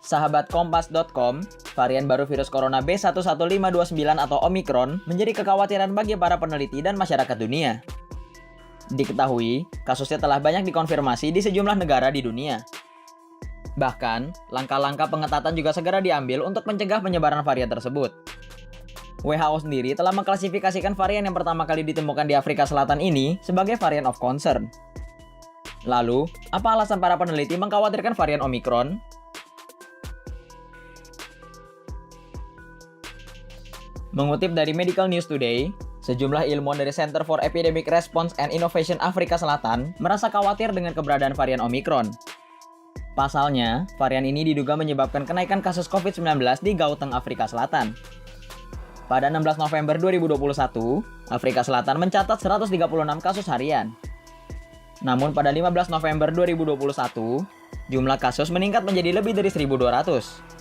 Sahabat Kompas.com, varian baru virus corona B11529 atau Omicron menjadi kekhawatiran bagi para peneliti dan masyarakat dunia. Diketahui, kasusnya telah banyak dikonfirmasi di sejumlah negara di dunia. Bahkan, langkah-langkah pengetatan juga segera diambil untuk mencegah penyebaran varian tersebut. WHO sendiri telah mengklasifikasikan varian yang pertama kali ditemukan di Afrika Selatan ini sebagai varian of concern. Lalu, apa alasan para peneliti mengkhawatirkan varian Omicron? Mengutip dari Medical News Today, sejumlah ilmuwan dari Center for Epidemic Response and Innovation Afrika Selatan merasa khawatir dengan keberadaan varian Omicron. Pasalnya, varian ini diduga menyebabkan kenaikan kasus COVID-19 di Gauteng, Afrika Selatan. Pada 16 November 2021, Afrika Selatan mencatat 136 kasus harian. Namun pada 15 November 2021, jumlah kasus meningkat menjadi lebih dari 1.200.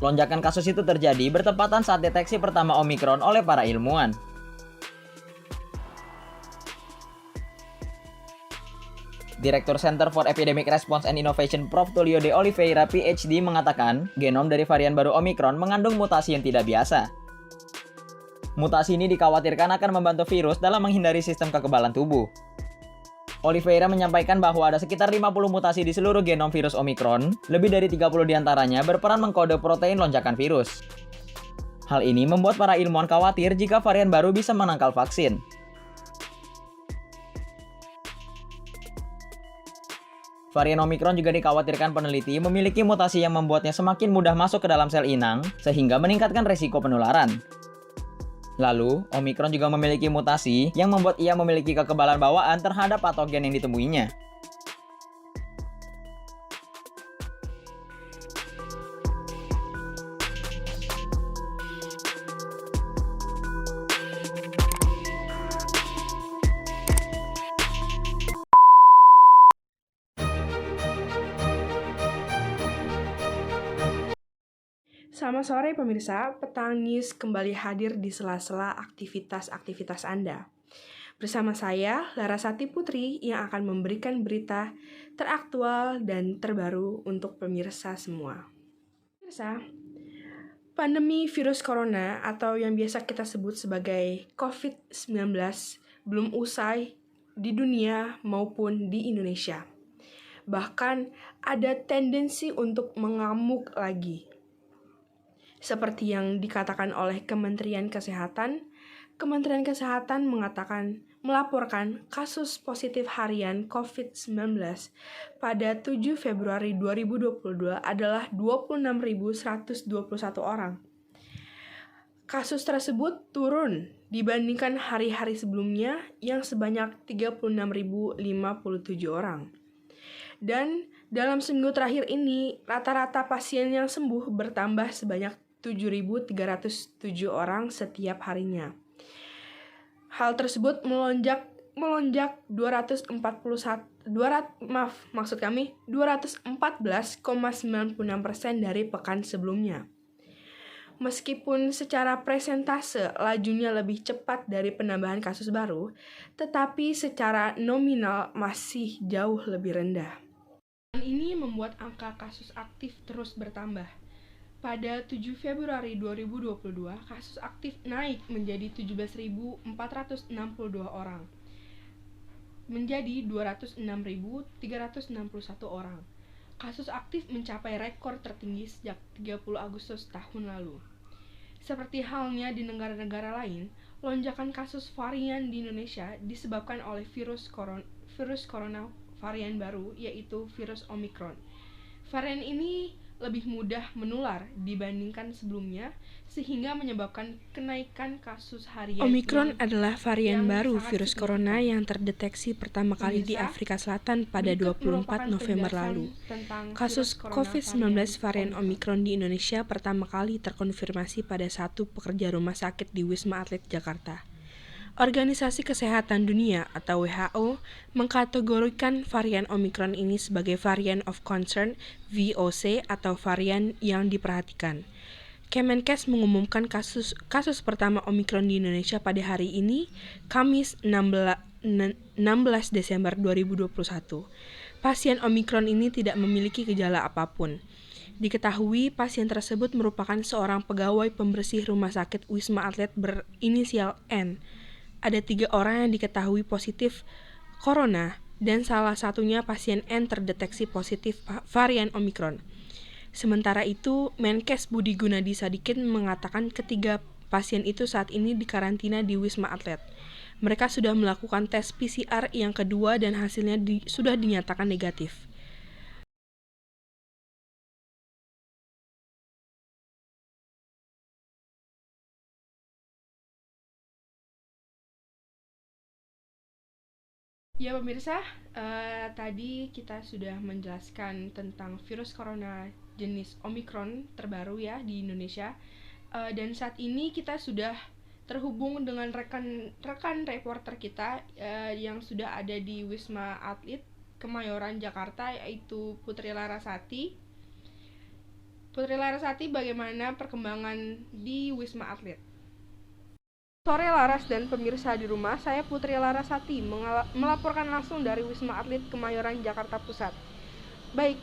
Lonjakan kasus itu terjadi bertepatan saat deteksi pertama Omicron oleh para ilmuwan. Direktur Center for Epidemic Response and Innovation Prof. Tulio de Oliveira, PhD, mengatakan genom dari varian baru Omicron mengandung mutasi yang tidak biasa. Mutasi ini dikhawatirkan akan membantu virus dalam menghindari sistem kekebalan tubuh. Oliveira menyampaikan bahwa ada sekitar 50 mutasi di seluruh genom virus Omicron, lebih dari 30 diantaranya berperan mengkode protein lonjakan virus. Hal ini membuat para ilmuwan khawatir jika varian baru bisa menangkal vaksin. Varian Omicron juga dikhawatirkan peneliti memiliki mutasi yang membuatnya semakin mudah masuk ke dalam sel inang, sehingga meningkatkan risiko penularan. Lalu, Omicron juga memiliki mutasi yang membuat ia memiliki kekebalan bawaan terhadap patogen yang ditemuinya. Selamat sore pemirsa, Petang News kembali hadir di sela-sela aktivitas Anda. Bersama saya, Larasati Putri, yang akan memberikan berita teraktual dan terbaru untuk pemirsa semua. Pemirsa, pandemi virus corona atau yang biasa kita sebut sebagai COVID-19 belum usai di dunia maupun di Indonesia. Bahkan ada tendensi untuk mengamuk lagi. Seperti yang dikatakan oleh Kementerian Kesehatan melaporkan kasus positif harian COVID-19 pada 7 Februari 2022 adalah 26.121 orang. Kasus tersebut turun dibandingkan hari-hari sebelumnya yang sebanyak 36.057 orang. Dan dalam seminggu terakhir ini, rata-rata pasien yang sembuh bertambah sebanyak 7.307 orang setiap harinya. Hal tersebut melonjak 214,96% dari pekan sebelumnya. Meskipun secara presentase lajunya lebih cepat dari penambahan kasus baru, tetapi secara nominal masih jauh lebih rendah. Ini membuat angka kasus aktif terus bertambah. Pada 7 Februari 2022, kasus aktif naik menjadi 17.462 orang, menjadi 206.361 orang. Kasus aktif mencapai rekor tertinggi sejak 30 Agustus tahun lalu. Seperti halnya di negara-negara lain, lonjakan kasus varian di Indonesia disebabkan oleh virus corona varian baru, yaitu virus Omicron. Varian ini lebih mudah menular dibandingkan sebelumnya, sehingga menyebabkan kenaikan kasus harian. Omicron adalah varian baru virus corona yang terdeteksi pertama kali di Afrika Selatan pada 24 November lalu. Kasus COVID-19 varian Omicron di Indonesia pertama kali terkonfirmasi pada satu pekerja rumah sakit di Wisma Atlet Jakarta. Organisasi Kesehatan Dunia atau WHO mengkategorikan varian Omicron ini sebagai varian of concern (VOC) atau varian yang diperhatikan. Kemenkes mengumumkan kasus pertama Omicron di Indonesia pada hari ini, Kamis 16 Desember 2021. Pasien Omicron ini tidak memiliki gejala apapun. Diketahui pasien tersebut merupakan seorang pegawai pembersih rumah sakit Wisma Atlet berinisial N. Ada 3 orang yang diketahui positif corona dan salah satunya pasien N terdeteksi positif varian Omikron. Sementara itu, Menkes Budi Gunadi Sadikin mengatakan ketiga pasien itu saat ini dikarantina di Wisma Atlet. Mereka sudah melakukan tes PCR yang kedua dan hasilnya sudah dinyatakan negatif. Ya pemirsa, tadi kita sudah menjelaskan tentang virus corona jenis Omikron terbaru ya di Indonesia. Dan saat ini kita sudah terhubung dengan rekan reporter kita yang sudah ada di Wisma Atlet Kemayoran Jakarta, yaitu Putri Larasati. Putri Larasati, bagaimana perkembangan di Wisma Atlet? Sore Laras dan pemirsa di rumah, saya Putri Larasati melaporkan langsung dari Wisma Atlet Kemayoran Jakarta Pusat. Baik,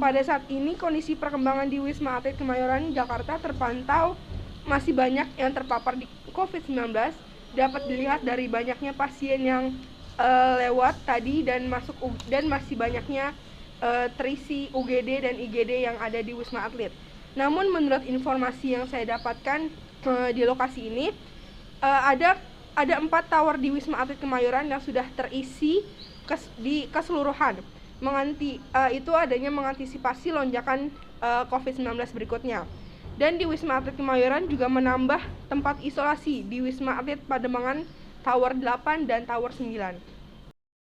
pada saat ini kondisi perkembangan di Wisma Atlet Kemayoran Jakarta terpantau masih banyak yang terpapar di COVID-19. Dapat dilihat dari banyaknya pasien yang lewat tadi dan masih banyaknya terisi UGD dan IGD yang ada di Wisma Atlet. Namun menurut informasi yang saya dapatkan di lokasi ini, ada 4 tower di Wisma Atlet Kemayoran yang sudah terisi di keseluruhan. Itu adanya mengantisipasi lonjakan COVID-19 berikutnya. Dan di Wisma Atlet Kemayoran juga menambah tempat isolasi di Wisma Atlet Pademangan Tower 8 dan Tower 9.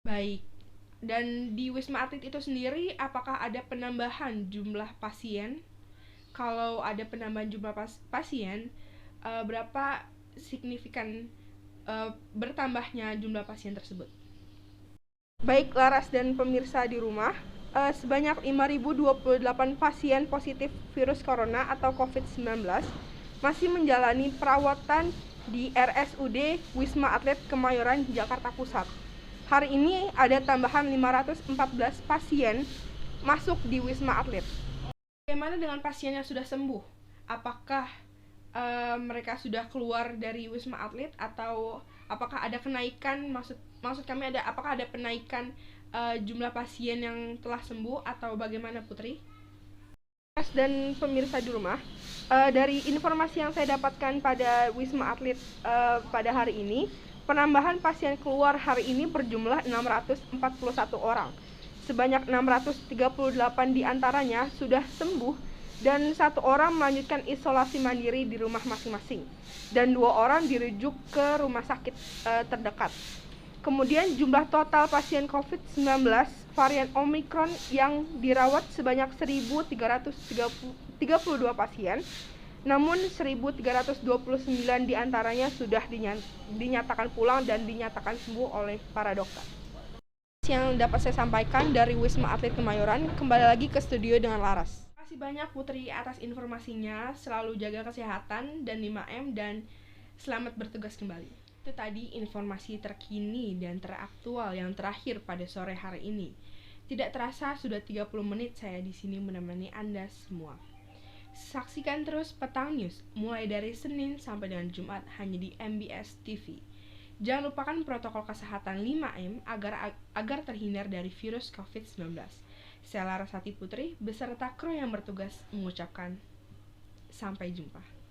Baik, dan di Wisma Atlet itu sendiri apakah ada penambahan jumlah pasien? Kalau ada penambahan jumlah pasien, berapa signifikan bertambahnya jumlah pasien tersebut? Baik Laras dan pemirsa di rumah, sebanyak 5.028 pasien positif virus corona atau COVID-19 masih menjalani perawatan di RSUD Wisma Atlet Kemayoran Jakarta Pusat. Hari ini ada tambahan 514 pasien masuk di Wisma Atlet. Bagaimana dengan pasien yang sudah sembuh? Apakah mereka sudah keluar dari Wisma Atlet atau apakah ada kenaikan, maksud kami apakah ada penaikan jumlah pasien yang telah sembuh atau bagaimana Putri? Dan pemirsa di rumah, dari informasi yang saya dapatkan pada Wisma Atlet pada hari ini, penambahan pasien keluar hari ini berjumlah 641 orang. Sebanyak 638 diantaranya sudah sembuh dan 1 orang melanjutkan isolasi mandiri di rumah masing-masing dan 2 orang dirujuk ke rumah sakit terdekat. Kemudian jumlah total pasien COVID-19 varian Omikron yang dirawat sebanyak 1.332 pasien, namun 1.329 diantaranya sudah dinyatakan pulang dan dinyatakan sembuh oleh para dokter. Yang dapat saya sampaikan dari Wisma Atlet Kemayoran, kembali lagi ke studio dengan Laras. Terima kasih banyak Putri atas informasinya, selalu jaga kesehatan dan 5M dan selamat bertugas kembali. Itu tadi informasi terkini dan teraktual yang terakhir pada sore hari ini. Tidak terasa sudah 30 menit saya di sini menemani Anda semua. Saksikan terus Petang News mulai dari Senin sampai dengan Jumat hanya di MBS TV. Jangan lupakan protokol kesehatan 5M agar terhindar dari virus COVID-19. Saya Larasati Putri beserta kru yang bertugas mengucapkan sampai jumpa.